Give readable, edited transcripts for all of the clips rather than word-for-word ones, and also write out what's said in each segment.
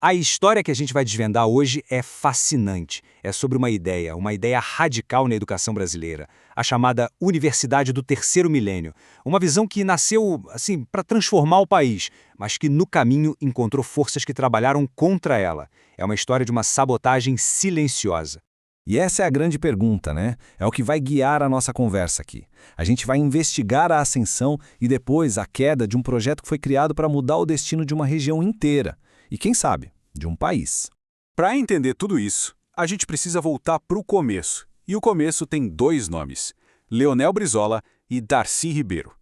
A história que a gente vai desvendar hoje é fascinante. É sobre uma ideia radical na educação brasileira, a chamada Universidade do Terceiro Milênio. Uma visão que nasceu, assim, para transformar o país, mas que no caminho encontrou forças que trabalharam contra ela. É uma história de uma sabotagem silenciosa. E essa é a grande pergunta, né? É o que vai guiar a nossa conversa aqui. A gente vai investigar a ascensão e depois a queda de um projeto que foi criado para mudar o destino de uma região inteira. E quem sabe, de um país. Para entender tudo isso, a gente precisa voltar para o começo. E o começo tem dois nomes: Leonel Brizola e Darcy Ribeiro.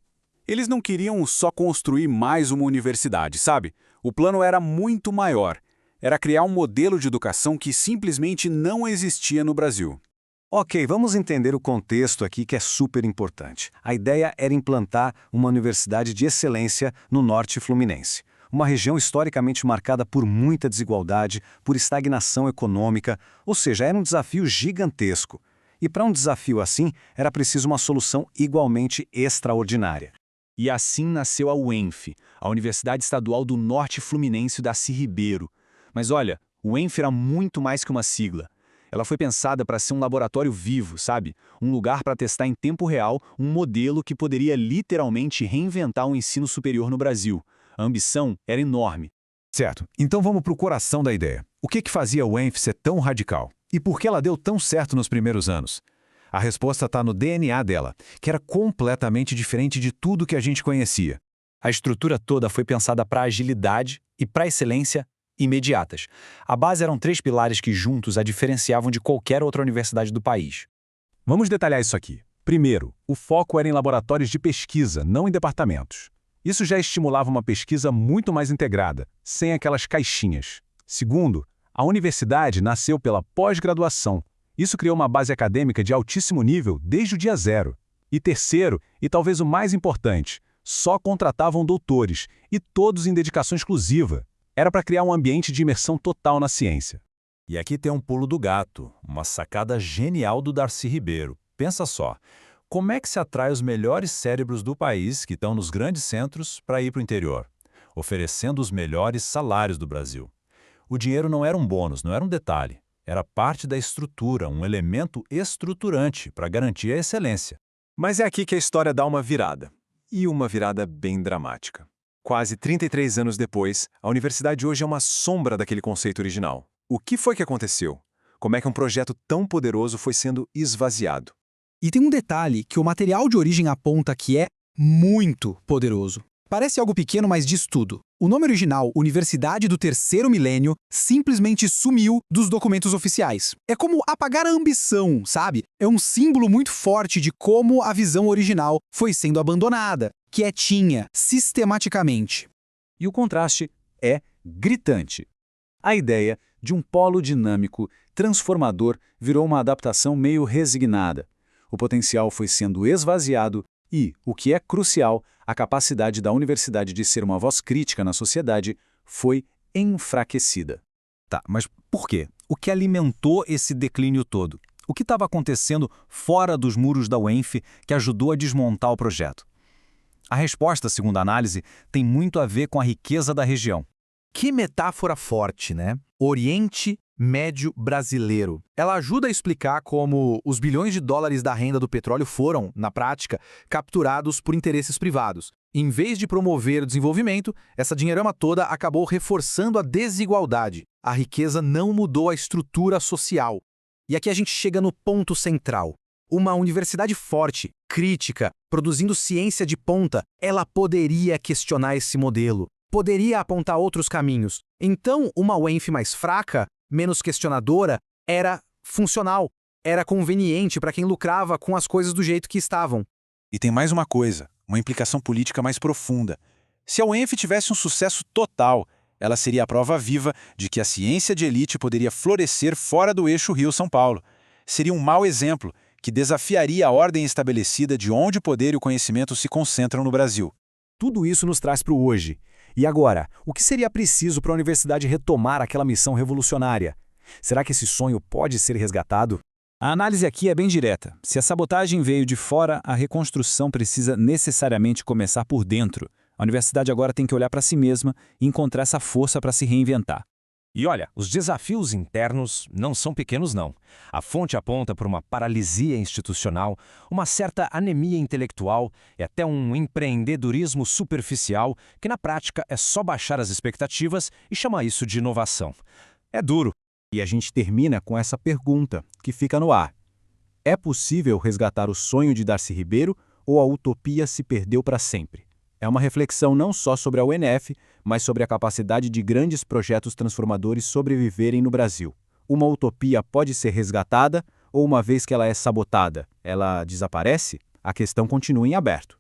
Eles não queriam só construir mais uma universidade, sabe? O plano era muito maior. Era criar um modelo de educação que simplesmente não existia no Brasil. Ok, vamos entender o contexto aqui que é super importante. A ideia era implantar uma universidade de excelência no norte fluminense. Uma região historicamente marcada por muita desigualdade, por estagnação econômica, ou seja, era um desafio gigantesco. E para um desafio assim, era preciso uma solução igualmente extraordinária. E assim nasceu a UENF, a Universidade Estadual do Norte Fluminense Darcy Ribeiro. Mas olha, o UENF era muito mais que uma sigla. Ela foi pensada para ser um laboratório vivo, sabe? Um lugar para testar em tempo real um modelo que poderia literalmente reinventar o ensino superior no Brasil. A ambição era enorme. Certo, então vamos para o coração da ideia. O que fazia a UENF ser tão radical? E por que ela deu tão certo nos primeiros anos? A resposta está no DNA dela, que era completamente diferente de tudo que a gente conhecia. A estrutura toda foi pensada para agilidade e para excelência imediatas. A base eram 3 pilares que juntos a diferenciavam de qualquer outra universidade do país. Vamos detalhar isso aqui. Primeiro, o foco era em laboratórios de pesquisa, não em departamentos. Isso já estimulava uma pesquisa muito mais integrada, sem aquelas caixinhas. Segundo, a universidade nasceu pela pós-graduação. Isso criou uma base acadêmica de altíssimo nível desde o dia zero. E terceiro, e talvez o mais importante, só contratavam doutores, e todos em dedicação exclusiva. Era para criar um ambiente de imersão total na ciência. E aqui tem um pulo do gato, uma sacada genial do Darcy Ribeiro. Pensa só, como é que se atrai os melhores cérebros do país que estão nos grandes centros para ir para o interior? Oferecendo os melhores salários do Brasil. O dinheiro não era um bônus, não era um detalhe. Era parte da estrutura, um elemento estruturante para garantir a excelência. Mas é aqui que a história dá uma virada. E uma virada bem dramática. Quase 33 anos depois, a universidade hoje é uma sombra daquele conceito original. O que foi que aconteceu? Como é que um projeto tão poderoso foi sendo esvaziado? E tem um detalhe que o material de origem aponta que é muito poderoso. Parece algo pequeno, mas diz tudo. O nome original, Universidade do Terceiro Milênio, simplesmente sumiu dos documentos oficiais. É como apagar a ambição, sabe? É um símbolo muito forte de como a visão original foi sendo abandonada, quietinha, sistematicamente. E o contraste é gritante. A ideia de um polo dinâmico, transformador, virou uma adaptação meio resignada. O potencial foi sendo esvaziado e, o que é crucial, a capacidade da universidade de ser uma voz crítica na sociedade foi enfraquecida. Tá, mas por quê? O que alimentou esse declínio todo? O que estava acontecendo fora dos muros da UENF que ajudou a desmontar o projeto? A resposta, segundo a análise, tem muito a ver com a riqueza da região. Que metáfora forte, né? Oriente Médio brasileiro. Ela ajuda a explicar como os bilhões de dólares da renda do petróleo foram, na prática, capturados por interesses privados. Em vez de promover o desenvolvimento, essa dinheirama toda acabou reforçando a desigualdade. A riqueza não mudou a estrutura social. E aqui a gente chega no ponto central. Uma universidade forte, crítica, produzindo ciência de ponta, ela poderia questionar esse modelo, poderia apontar outros caminhos. Então, uma UENF mais fraca, menos questionadora, era funcional, era conveniente para quem lucrava com as coisas do jeito que estavam. E tem mais uma coisa, uma implicação política mais profunda. Se a UENF tivesse um sucesso total, ela seria a prova viva de que a ciência de elite poderia florescer fora do eixo Rio-São Paulo. Seria um mau exemplo que desafiaria a ordem estabelecida de onde o poder e o conhecimento se concentram no Brasil. Tudo isso nos traz para o hoje. E agora, o que seria preciso para a universidade retomar aquela missão revolucionária? Será que esse sonho pode ser resgatado? A análise aqui é bem direta. Se a sabotagem veio de fora, a reconstrução precisa necessariamente começar por dentro. A universidade agora tem que olhar para si mesma e encontrar essa força para se reinventar. E olha, os desafios internos não são pequenos, não. A fonte aponta para uma paralisia institucional, uma certa anemia intelectual e até um empreendedorismo superficial que, na prática, é só baixar as expectativas e chamar isso de inovação. É duro. E a gente termina com essa pergunta, que fica no ar. É possível resgatar o sonho de Darcy Ribeiro ou a utopia se perdeu para sempre? É uma reflexão não só sobre a UNF, mas sobre a capacidade de grandes projetos transformadores sobreviverem no Brasil. Uma utopia pode ser resgatada ou, uma vez que ela é sabotada, ela desaparece? A questão continua em aberto.